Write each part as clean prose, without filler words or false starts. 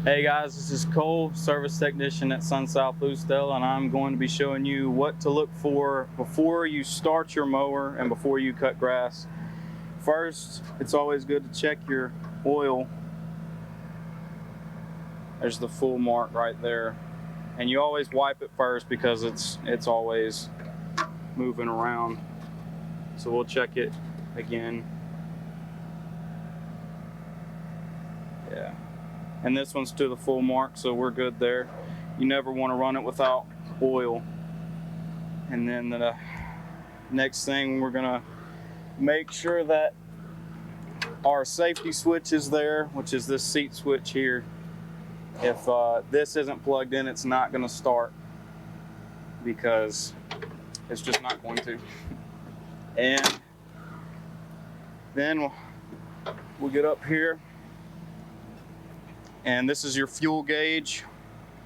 Hey guys, this is Cole, service technician at SunSouth Lucedale, and I'm going to be showing you what to look for before you start your mower and before you cut grass. First, it's always good to check your oil. There's the full mark right there. And you always wipe it first because it's always moving around. So we'll check it again. Yeah. And this one's to the full mark, so we're good there. You never want to run it without oil. And then the next thing, we're gonna make sure that our safety switch is there, which is this seat switch here. If this isn't plugged in, it's not gonna start because it's just not going to. And then we'll get up here, and this is your fuel gauge,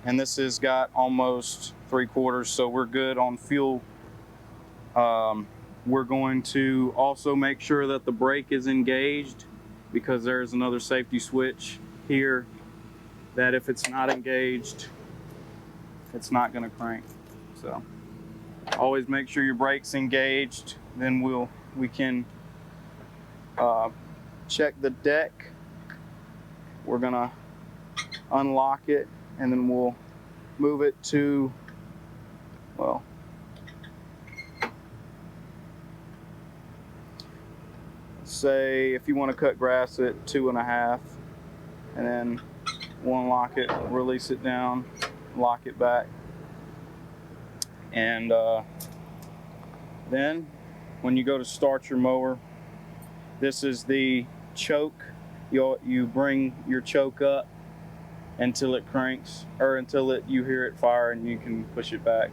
and this has got almost 3/4, so we're good on fuel. We're going to also make sure that the brake is engaged, because there's another safety switch here that if it's not engaged, it's not going to crank. So always make sure your brake's engaged. Then we can check the deck. We're gonna unlock it, and then we'll move it to, well, say if you want to cut grass at 2.5, and then we'll unlock it, release it down, lock it back, and then when you go to start your mower, this is the choke. You bring your choke up until it cranks, or until you hear it fire, and you can push it back.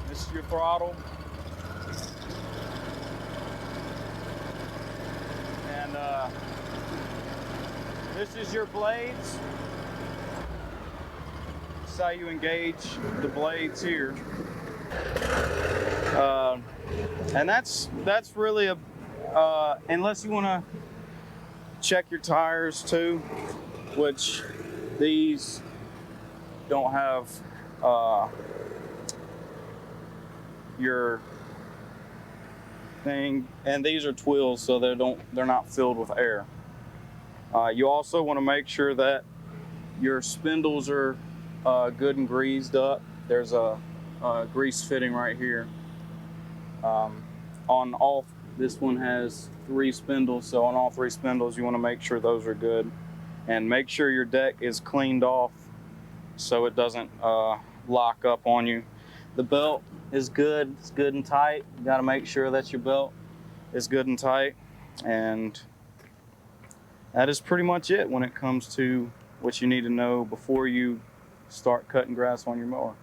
This is your throttle. And this is your blades. This is how you engage the blades here. And that's really a, unless you want to check your tires too, which these don't have your thing, and these are twills, so they're not filled with air. You also want to make sure that your spindles are good and greased up. There's a grease fitting right here. On all, this one has 3 spindles, so on all 3 spindles you want to make sure those are good, and make sure your deck is cleaned off so it doesn't lock up on you. The belt is good, it's good and tight. You got to make sure that your belt is good and tight, and that is pretty much it when it comes to what you need to know before you start cutting grass on your mower.